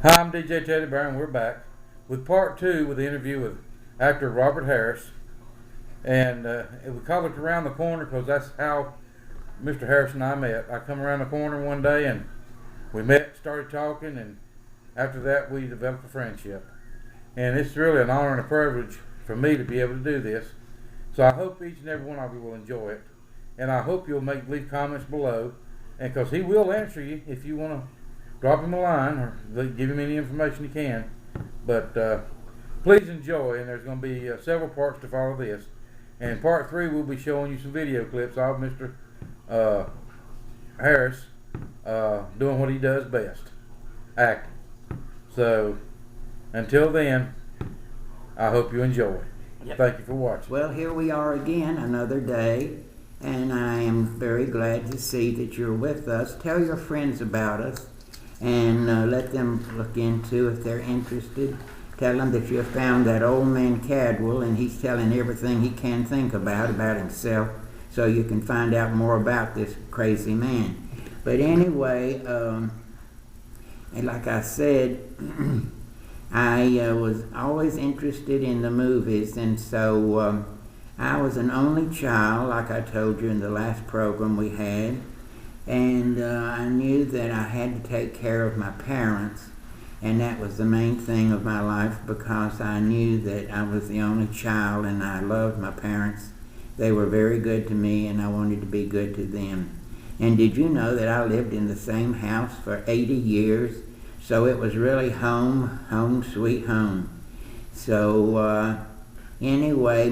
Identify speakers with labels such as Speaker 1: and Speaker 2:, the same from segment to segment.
Speaker 1: Hi, I'm DJ Teddy Bear, and we're back with part two with the interview with actor Robert Harris. And we call it Around the Corner because that's how Mr. Harris and I met. I come around the corner one day and we met, started talking, and after that we developed a friendship. And it's really an honor and a privilege for me to be able to do this. So I hope each and every one of you will enjoy it. And I hope you'll leave comments below, and because he will answer you if you want to drop him a line or give him any information you can. But please enjoy, and there's going to be several parts to follow this. And in part three, we'll be showing you some video clips of Mr. Harris doing what he does best, acting. So until then, I hope you enjoy.
Speaker 2: Yep.
Speaker 1: Thank you for watching.
Speaker 2: Well, here we are again, another day, and I am very glad to see that you're with us. Tell your friends about us, and let them look into if they're interested. Tell them that you have found that old man Cadwell, and he's telling everything he can think about himself, so you can find out more about this crazy man. But anyway, and like I said, I was always interested in the movies, and so I was an only child, like I told you in the last program we had, and I knew that I had to take care of my parents, and that was the main thing of my life, because I knew that I was the only child and I loved my parents. They were very good to me, and I wanted to be good to them. And did you know that I lived in the same house for 80 years? So it was really home sweet home. So anyway,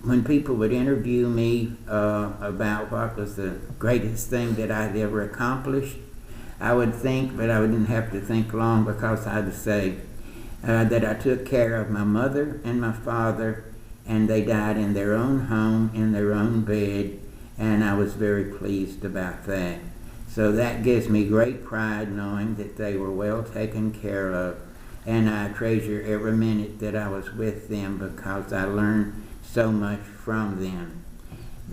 Speaker 2: when people would interview me about what was the greatest thing that I'd ever accomplished, I would think, but I wouldn't have to think long, because I'd say that I took care of my mother and my father, and they died in their own home, in their own bed, and I was very pleased about that. So that gives me great pride, knowing that they were well taken care of, and I treasure every minute that I was with them, because I learned so much from them.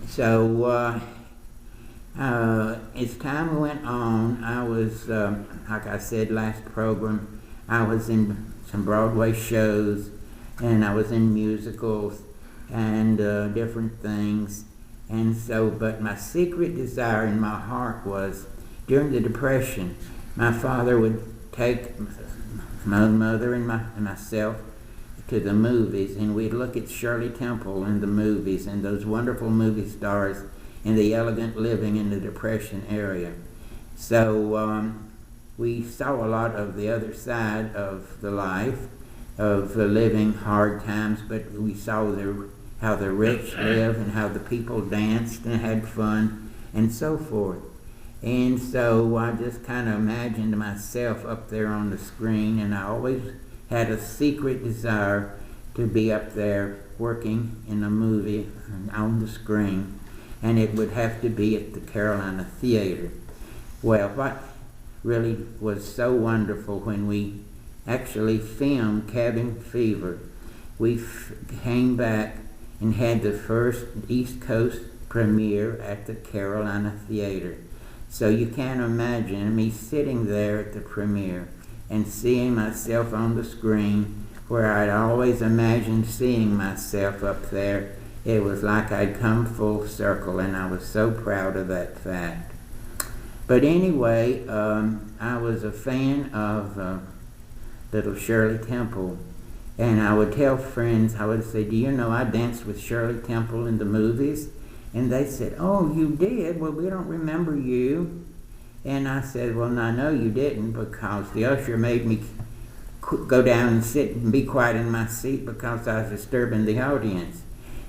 Speaker 2: So as time went on, I was, like I said last program, I was in some Broadway shows, and I was in musicals and different things. And so, but my secret desire in my heart was, during the Depression, my father would take my mother and myself to the movies, and we'd look at Shirley Temple in the movies, and those wonderful movie stars in the elegant living in the Depression area. So we saw a lot of the other side of the life, of living hard times, but we saw how the rich live, and how the people danced and had fun, and so forth. And so I just kind of imagined myself up there on the screen, and I always had a secret desire to be up there working in a movie on the screen, and it would have to be at the Carolina Theater. Well, what really was so wonderful, when we actually filmed Cabin Fever, we came back and had the first East Coast premiere at the Carolina Theater. So you can't imagine me sitting there at the premiere and seeing myself on the screen, where I'd always imagined seeing myself up there. It was like I'd come full circle, and I was so proud of that fact. But anyway, I was a fan of little Shirley Temple, and I would tell friends, I would say, do you know I danced with Shirley Temple in the movies? And they said, oh, you did? Well, we don't remember you. And I said, well, I know you didn't, because the usher made me go down and sit and be quiet in my seat, because I was disturbing the audience.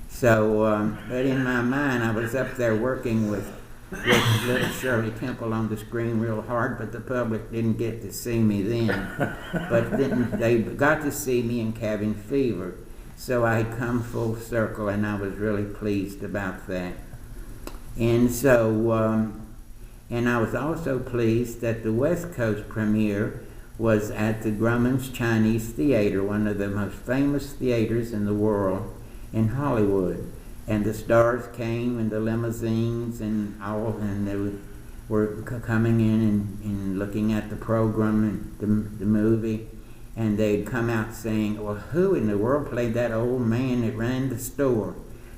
Speaker 2: So, but in my mind, I was up there working with little Shirley Temple on the screen real hard, but the public didn't get to see me then. But then they got to see me in Cabin Fever. So I had come full circle, and I was really pleased about that. And so, and I was also pleased that the West Coast premiere was at the Grumman's Chinese Theater, one of the most famous theaters in the world in Hollywood. And the stars came in the limousines and all, and were coming in and looking at the program and the movie, and they'd come out saying, well, who in the world played that old man that ran the store?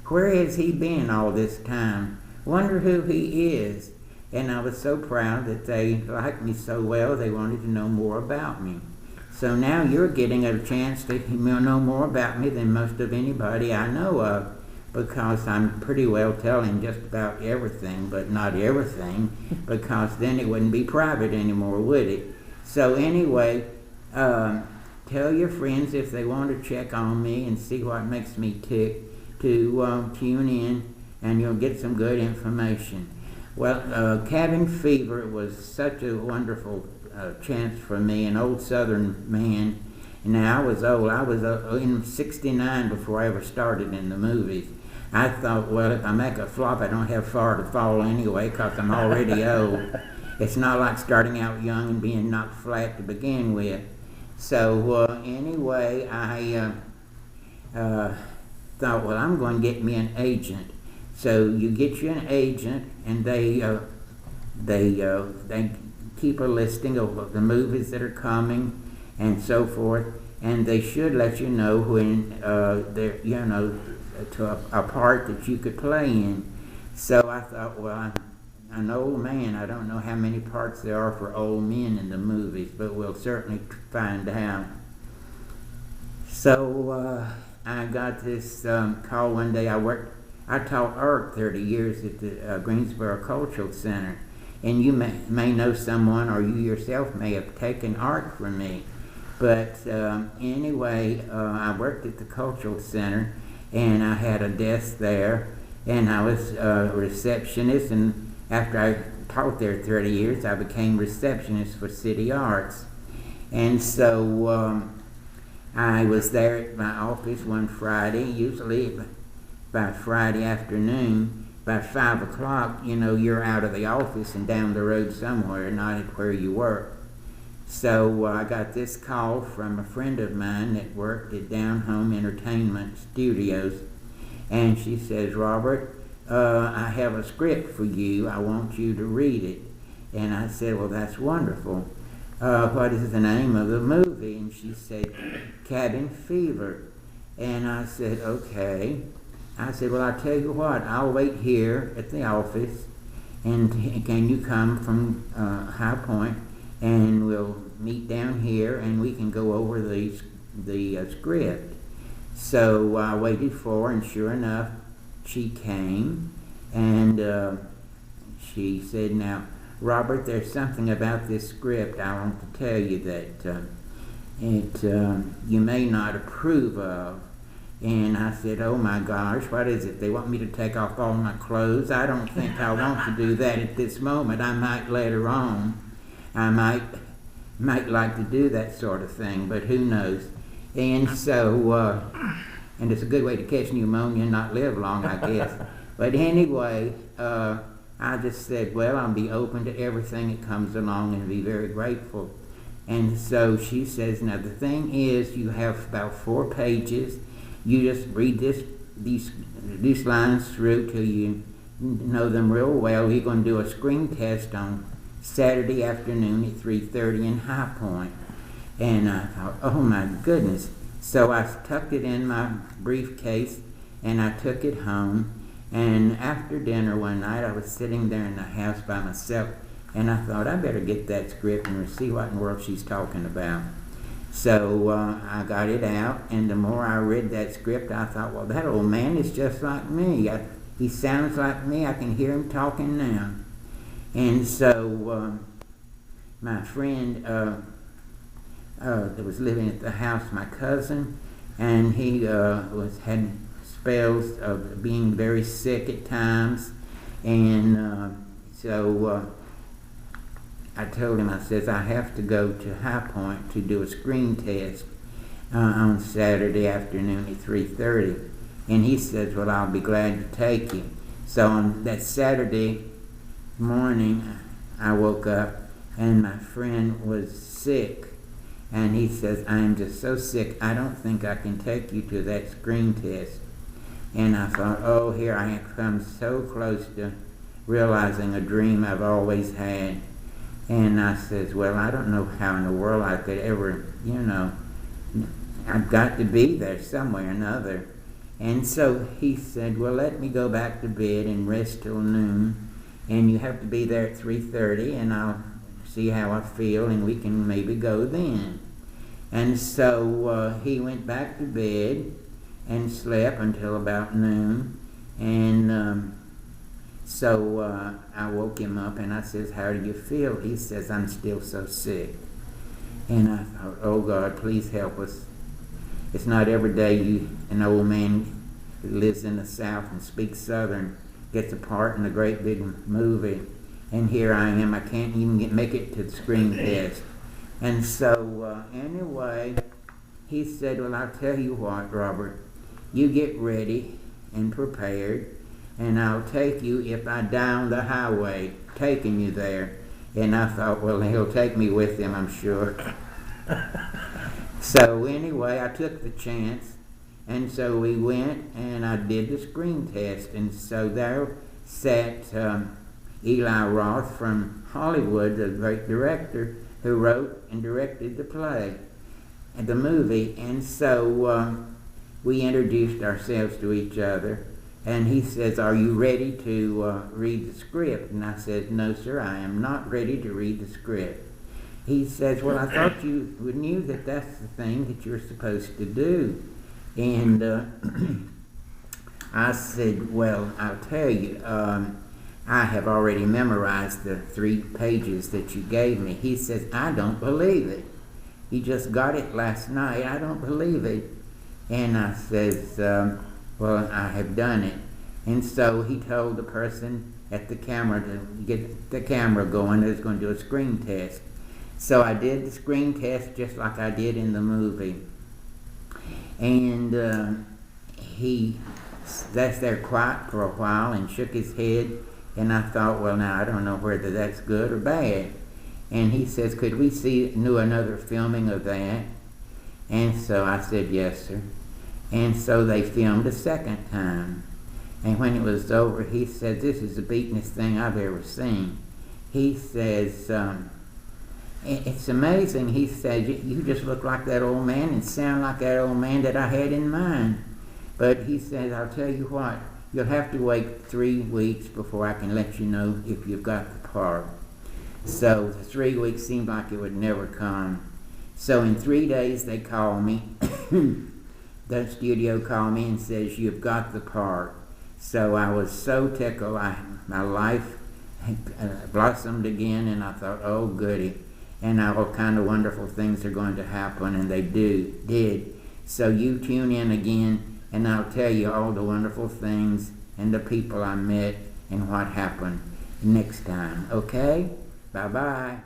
Speaker 2: Where has he been all this time? Wonder who he is. And I was so proud that they liked me so well, they wanted to know more about me. So now you're getting a chance to know more about me than most of anybody I know of, because I'm pretty well telling just about everything, but not everything, because then it wouldn't be private anymore, would it? So anyway, tell your friends if they want to check on me and see what makes me tick to tune in, and you'll get some good information. Well, cabin fever was such a wonderful chance for me, an old Southern man. Now I was old. I was in '69 before I ever started in the movies. I thought, well, if I make a flop, I don't have far to fall anyway, because I'm already old. It's not like starting out young and being knocked flat to begin with. So anyway, I thought, well, I'm going to get me an agent. So you get you an agent, and they keep a listing of the movies that are coming and so forth, and they should let you know when they're, to a part that you could play in. So I thought, well, I'm an old man. I don't know how many parts there are for old men in the movies, but we'll certainly find out. So I got this call one day. I taught art 30 years at the Greensboro Cultural Center, and you may know someone, or you yourself may have taken art from me. But anyway, I worked at the Cultural Center, and I had a desk there, and I was a receptionist, and after I taught there 30 years, I became receptionist for City Arts. And so I was there at my office one Friday, usually by Friday afternoon. By 5 o'clock, you're out of the office and down the road somewhere, not at where you work. So I got this call from a friend of mine that worked at Down Home Entertainment Studios, and she says, Robert, I have a script for you. I want you to read it. And I said, well, that's wonderful. What is the name of the movie? And she said, Cabin Fever. And I said, okay. I said, well, I'll tell you what, I'll wait here at the office, and can you come from High Point, and we'll meet down here, and we can go over the script. So I waited for her, and sure enough, she came, and she said, now, Robert, there's something about this script I want to tell you that you may not approve of. And I said, oh my gosh, what is it? They want me to take off all my clothes? I don't think I want to do that at this moment. I might later on. I might like to do that sort of thing, but who knows? And so, and it's a good way to catch pneumonia and not live long, I guess. But anyway, I just said, well, I'll be open to everything that comes along and be very grateful. And so she says, now the thing is, you have about 4 pages. You just read these lines through till you know them real well. You're going to do a screen test on Saturday afternoon at 3:30 in High Point. And I thought, oh my goodness. So I tucked it in my briefcase, and I took it home. And after dinner one night, I was sitting there in the house by myself, and I thought, I better get that script and see what in the world she's talking about. So I got it out, and the more I read that script, I thought, well, that old man is just like me. He sounds like me. I can hear him talking now. And so my friend that was living at the house, my cousin, and he had spells of being very sick at times, and so I told him, I says, I have to go to High Point to do a screen test on Saturday afternoon at 3:30. And he says, well, I'll be glad to take you. So on that Saturday morning, I woke up, and my friend was sick. And he says, I am just so sick, I don't think I can take you to that screen test. And I thought, oh, here I have come so close to realizing a dream I've always had. And I says, well, I don't know how in the world I could ever, I've got to be there somewhere or another. And so he said, well, let me go back to bed and rest till noon, and you have to be there at 3:30, and I'll see how I feel, and we can maybe go then. And so he went back to bed and slept until about noon, and so I woke him up, and I says, how do you feel? He says, I'm still so sick. And I thought, oh God, please help us. It's not every day an old man who lives in the South and speaks Southern gets a part in a great big movie. And here I am, I can't even make it to the screen test. And so anyway, he said, well, I'll tell you what, Robert, you get ready and prepared, and I'll take you if I die on the highway, taking you there. And I thought, well, he'll take me with him, I'm sure. So anyway, I took the chance, and so we went, and I did the screen test. And so there sat Eli Roth from Hollywood, the great director who wrote and directed the play and the movie. And so we introduced ourselves to each other, and he says, are you ready to read the script? And I said, no, sir, I am not ready to read the script. He says, well, I thought you knew that that's the thing that you're supposed to do. And I said, well, I'll tell you, I have already memorized the 3 pages that you gave me. He says, I don't believe it. He just got it last night. I don't believe it. And I says, well, I have done it. And so he told the person at the camera to get the camera going. They was going to do a screen test. So I did the screen test just like I did in the movie. And he sat there quiet for a while and shook his head. And I thought, well, now I don't know whether that's good or bad. And he says, could we do another filming of that? And so I said, yes, sir. And so they filmed a second time. And when it was over, he said, this is the beatenest thing I've ever seen. He says, it's amazing. He said, you just look like that old man and sound like that old man that I had in mind. But he said, I'll tell you what, you'll have to wait 3 weeks before I can let you know if you've got the part. So the 3 weeks seemed like it would never come. So in 3 days they called me. The studio called me and says, you've got the part. So I was so tickled. My life blossomed again, and I thought, oh goody. And all kind of wonderful things are going to happen, and they did. So you tune in again, and I'll tell you all the wonderful things and the people I met and what happened next time. Okay? Bye-bye.